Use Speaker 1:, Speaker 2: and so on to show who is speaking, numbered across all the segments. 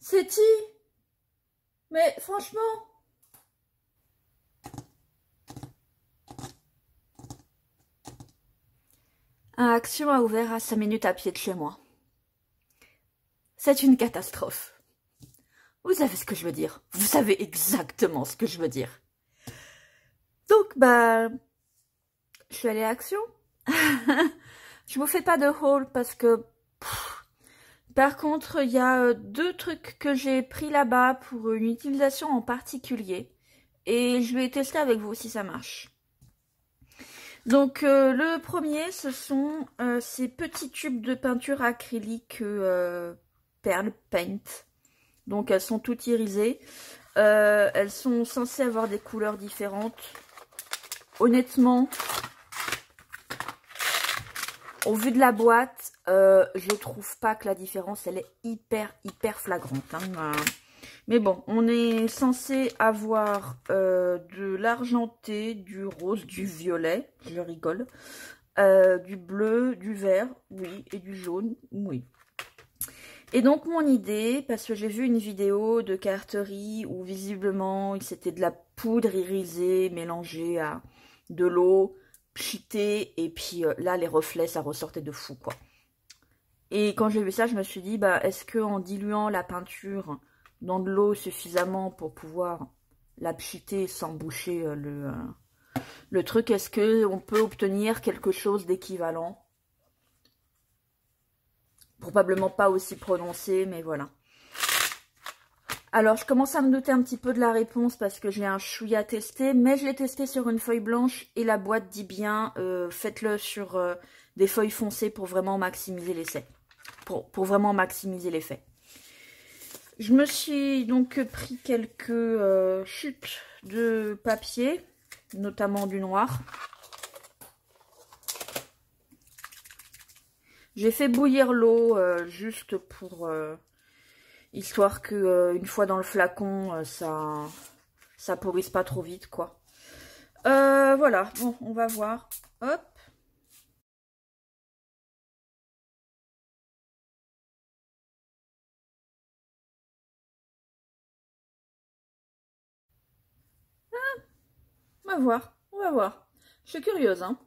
Speaker 1: C'est-y? Mais franchement... Un Action a ouvert à 5 minutes à pied de chez moi. C'est une catastrophe. Vous savez ce que je veux dire. Vous savez exactement ce que je veux dire. Donc, bah... je suis allée à Action. Je vous fais pas de haul parce que... Par contre, il y a 2 trucs que j'ai pris là-bas pour une utilisation en particulier. Et je vais tester avec vous si ça marche. Donc, le premier, ce sont ces petits tubes de peinture acrylique Pearl Paint. Donc, elles sont toutes irisées. Elles sont censées avoir des couleurs différentes. Honnêtement, au vu de la boîte, je trouve pas que la différence, elle est hyper flagrante. Hein. Mais bon, on est censé avoir de l'argenté, du rose, du violet, je rigole, du bleu, du vert, oui, et du jaune, oui. Et donc mon idée, parce que j'ai vu une vidéo de carterie où visiblement c'était de la poudre irisée mélangée à de l'eau, pchitée, et puis là les reflets ça ressortait de fou quoi. Et quand j'ai vu ça, je me suis dit, bah est-ce que en diluant la peinture dans de l'eau suffisamment pour pouvoir la pchiter sans boucher le truc, est-ce qu'on peut obtenir quelque chose d'équivalent? Probablement pas aussi prononcé, mais voilà. Alors, je commence à me douter un petit peu de la réponse parce que j'ai un chouïa testé, mais je l'ai testé sur une feuille blanche et la boîte dit bien, faites-le sur des feuilles foncées pour vraiment maximiser l'essai. Pour vraiment maximiser l'effet. Je me suis donc pris quelques chutes de papier, notamment du noir. J'ai fait bouillir l'eau juste pour... histoire que une fois dans le flacon, ça pourrisse pas trop vite, quoi. Voilà, bon, on va voir. Hop. On va voir, on va voir. Je suis curieuse, hein.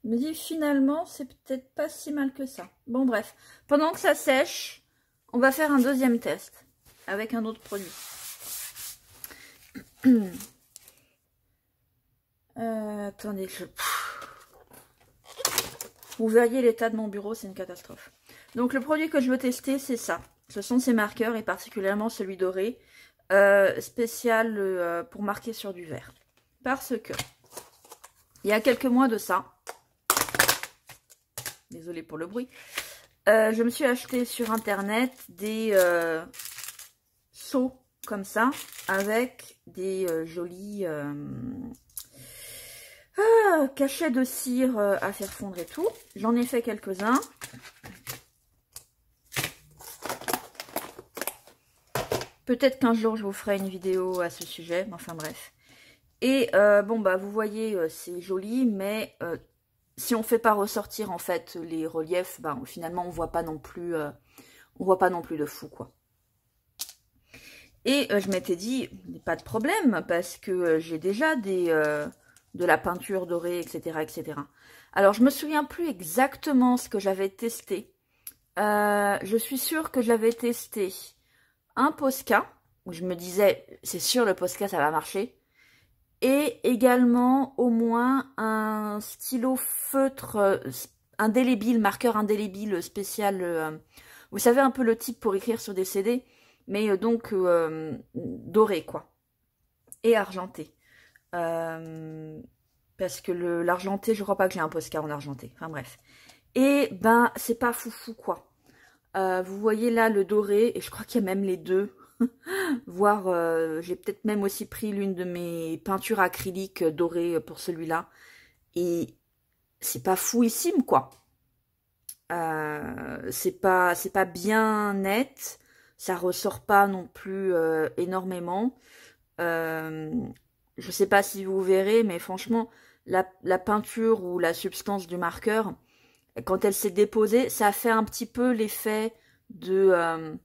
Speaker 1: Je me dis finalement, c'est peut-être pas si mal que ça. Bon, bref. Pendant que ça sèche, on va faire un deuxième test avec un autre produit. Attendez, vous verriez l'état de mon bureau, c'est une catastrophe. Donc le produit que je veux tester, c'est ça. Ce sont ces marqueurs et particulièrement celui doré, spécial pour marquer sur du verre. Parce que, il y a quelques mois de ça, désolée pour le bruit, je me suis acheté sur internet des seaux comme ça, avec des jolis cachets de cire à faire fondre et tout. J'en ai fait quelques-uns. Peut-être qu'un jour je vous ferai une vidéo à ce sujet, mais enfin bref. Et bon bah vous voyez c'est joli, mais si on fait pas ressortir en fait les reliefs, bah, finalement on voit pas non plus de fou quoi. Et je m'étais dit pas de problème parce que j'ai déjà de la peinture dorée, etc., etc. Alors je me souviens plus exactement ce que j'avais testé. Je suis sûre que je l'avais testé un Posca où je me disais c'est sûr le Posca ça va marcher. Et également au moins un stylo feutre indélébile, marqueur indélébile spécial, vous savez un peu le type pour écrire sur des CD, mais donc doré quoi, et argenté. Parce que l'argenté, je crois pas que j'ai un Posca en argenté, enfin bref. Et ben c'est pas foufou quoi. Vous voyez là le doré, et je crois qu'il y a même les deux. Voire j'ai peut-être même aussi pris l'une de mes peintures acryliques dorées pour celui-là. Et c'est pas fouissime quoi. C'est pas bien net. Ça ressort pas non plus énormément. Je sais pas si vous verrez, mais franchement, la peinture ou la substance du marqueur, quand elle s'est déposée, ça a fait un petit peu l'effet d'un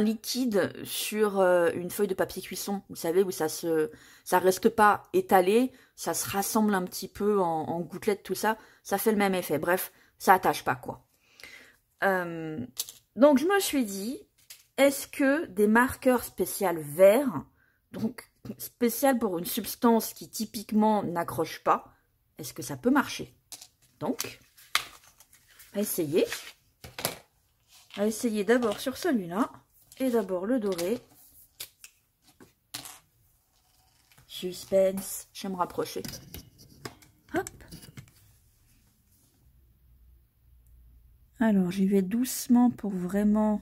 Speaker 1: liquide sur une feuille de papier cuisson. Vous savez, où ça reste pas étalé, ça se rassemble un petit peu en gouttelettes, tout ça. Ça fait le même effet. Bref, ça attache pas, quoi. Donc, je me suis dit, est-ce que des marqueurs spéciaux verts, donc spécial pour une substance qui typiquement n'accroche pas, est-ce que ça peut marcher? Donc, à essayer. À essayer d'abord sur celui-là. Et d'abord le doré. Suspense. Je vais me rapprocher. Hop. Alors, j'y vais doucement pour vraiment...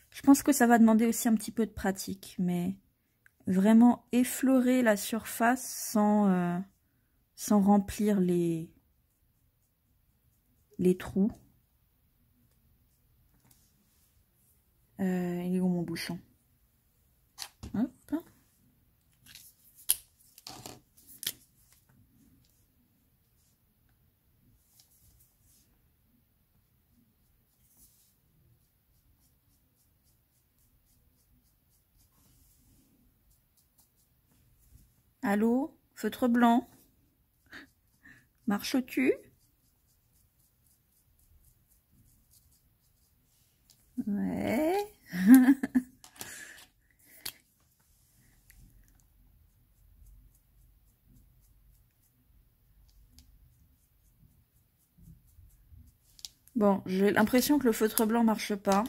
Speaker 1: Je pense que ça va demander aussi un petit peu de pratique. Mais vraiment effleurer la surface sans remplir les trous. Il est où mon bouchon? Hop. Allô? Feutre blanc? Marches-tu? Ouais. Bon, j'ai l'impression que le feutre blanc marche pas.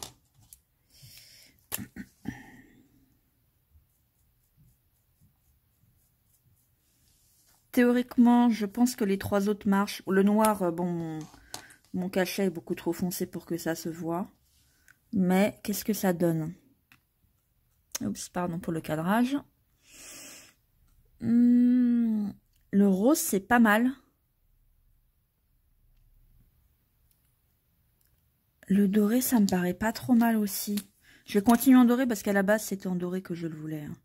Speaker 1: Théoriquement, je pense que les 3 autres marchent. Le noir, bon, mon cachet est beaucoup trop foncé pour que ça se voit. Mais qu'est-ce que ça donne? Oups, pardon pour le cadrage. Le rose, c'est pas mal. Le doré, ça me paraît pas trop mal aussi. Je vais continuer en doré parce qu'à la base, c'était en doré que je le voulais. Hein.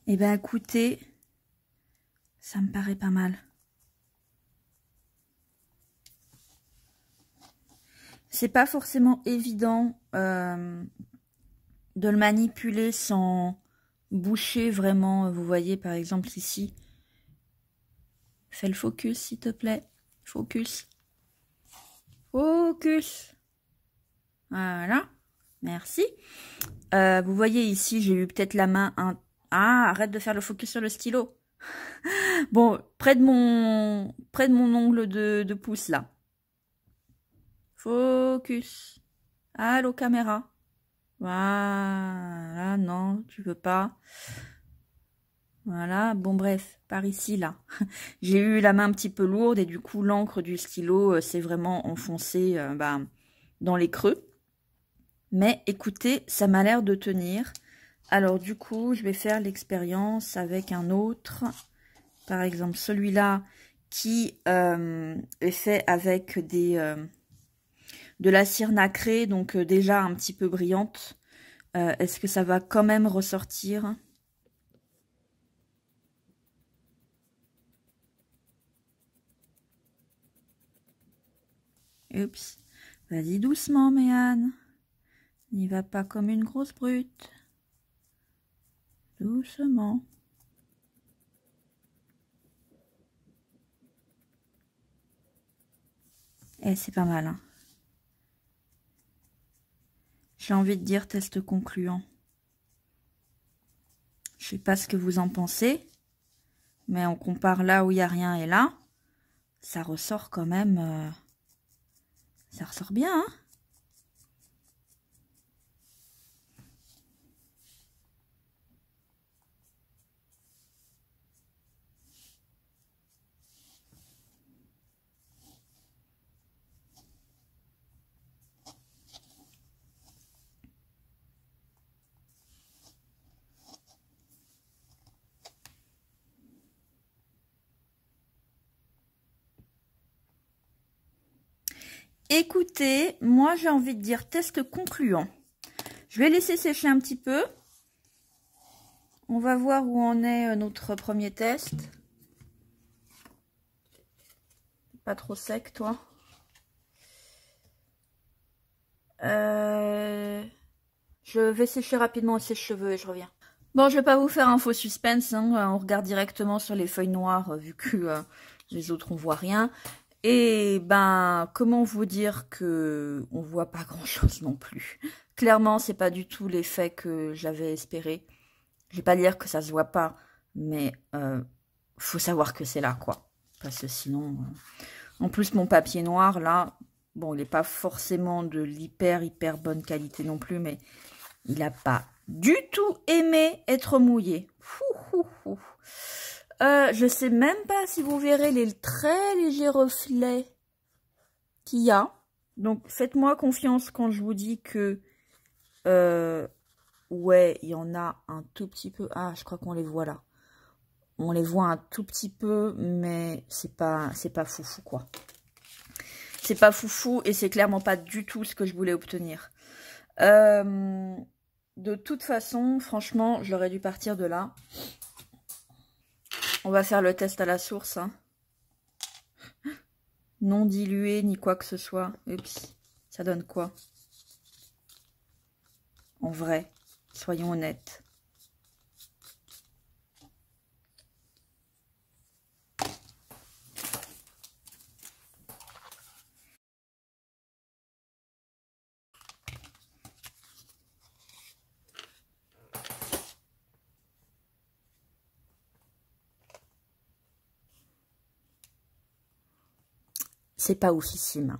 Speaker 1: Eh bien, écoutez, ça me paraît pas mal. C'est pas forcément évident de le manipuler sans boucher vraiment. Vous voyez, par exemple, ici. Fais le focus, s'il te plaît. Focus. Focus. Voilà. Merci. Vous voyez ici, j'ai eu peut-être la main... Ah, arrête de faire le focus sur le stylo. Bon, près de mon ongle de pouce, là. Focus. Allô, caméra. Voilà, non, tu veux pas. Voilà, bon bref, par ici, là. J'ai eu la main un petit peu lourde et du coup, l'encre du stylo s'est vraiment enfoncée dans les creux. Mais écoutez, ça m'a l'air de tenir. Alors du coup, je vais faire l'expérience avec un autre. Par exemple, celui-là qui est fait avec de la cire nacrée, donc déjà un petit peu brillante. Est-ce que ça va quand même ressortir? Oups. Vas-y doucement, Méane. N'y va pas comme une grosse brute. Doucement. Eh, c'est pas mal, hein. J'ai envie de dire test concluant. Je sais pas ce que vous en pensez, mais on compare là où il n'y a rien et là, ça ressort quand même... ça ressort bien, hein. Écoutez, moi j'ai envie de dire test concluant. Je vais laisser sécher un petit peu. On va voir où en est notre premier test. Pas trop sec, toi. Je vais sécher rapidement au sèche-cheveux et je reviens. Bon, je vais pas vous faire un faux suspense, hein. On regarde directement sur les feuilles noires, vu que les autres on voit rien. Et ben, comment vous dire que on voit pas grand chose non plus. Clairement, c'est pas du tout l'effet que j'avais espéré. Je vais pas dire que ça se voit pas, mais faut savoir que c'est là, quoi. Parce que sinon... En plus, mon papier noir, là, bon, il n'est pas forcément de l'hyper bonne qualité non plus, mais il n'a pas du tout aimé être mouillé. Je sais même pas si vous verrez les très légers reflets qu'il y a. Donc, faites-moi confiance quand je vous dis que... ouais, il y en a un tout petit peu. Ah, je crois qu'on les voit là. On les voit un tout petit peu, mais c'est pas foufou, quoi. C'est pas foufou et c'est clairement pas du tout ce que je voulais obtenir. De toute façon, franchement, j'aurais dû partir de là. On va faire le test à la source. Hein. Non dilué ni quoi que ce soit. Oups, ça donne quoi? En vrai, soyons honnêtes. C'est pas oufissime.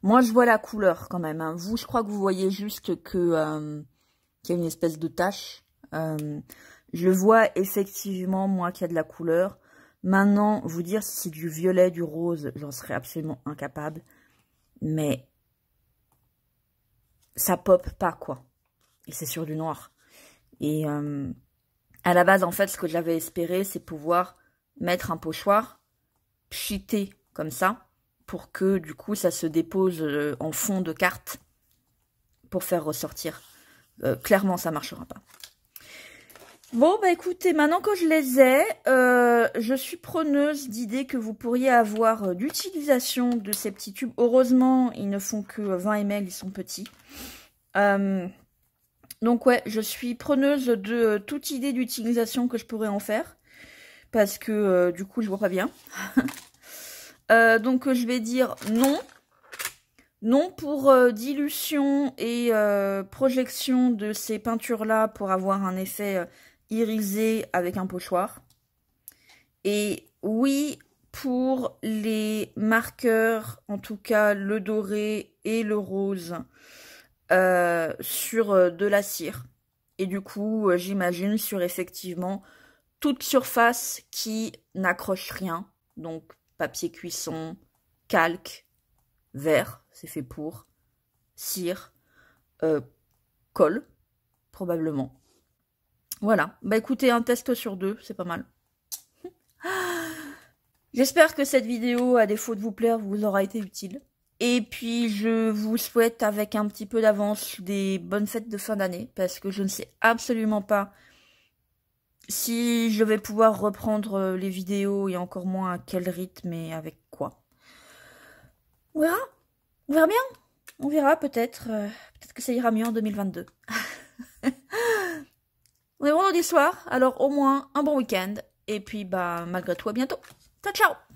Speaker 1: Moi, je vois la couleur quand même. Hein. Vous, je crois que vous voyez juste que qu'il y a une espèce de tache. Je vois effectivement, moi, qu'il y a de la couleur. Maintenant, vous dire si c'est du violet, du rose, j'en serais absolument incapable. Mais ça pop pas, quoi. Et c'est sur du noir. Et à la base, en fait, ce que j'avais espéré, c'est pouvoir mettre un pochoir, pchiter comme ça, pour que, du coup, ça se dépose en fond de carte pour faire ressortir. Clairement, ça marchera pas. Bon, bah écoutez, maintenant que je les ai, je suis preneuse d'idées que vous pourriez avoir d'utilisation de ces petits tubes. Heureusement, ils ne font que 20 ml, ils sont petits. Donc ouais, je suis preneuse de toute idée d'utilisation que je pourrais en faire. Parce que du coup, je vois pas bien. Donc je vais dire non. Non pour dilution et projection de ces peintures-là pour avoir un effet irisé avec un pochoir. Et oui pour les marqueurs, en tout cas le doré et le rose, sur de la cire. Et du coup, j'imagine sur effectivement toute surface qui n'accroche rien. Donc papier cuisson, calque, verre, c'est fait pour, cire, colle, probablement. Voilà, bah écoutez, un test sur 2, c'est pas mal. J'espère que cette vidéo, à défaut de vous plaire, vous aura été utile. Et puis, je vous souhaite avec un petit peu d'avance des bonnes fêtes de fin d'année, parce que je ne sais absolument pas si je vais pouvoir reprendre les vidéos et encore moins à quel rythme et avec quoi. On verra. On verra bien. On verra peut-être. Peut-être que ça ira mieux en 2022. On est vendredi soir, alors au moins un bon week-end. Et puis, bah, malgré tout, à bientôt. Ciao, ciao!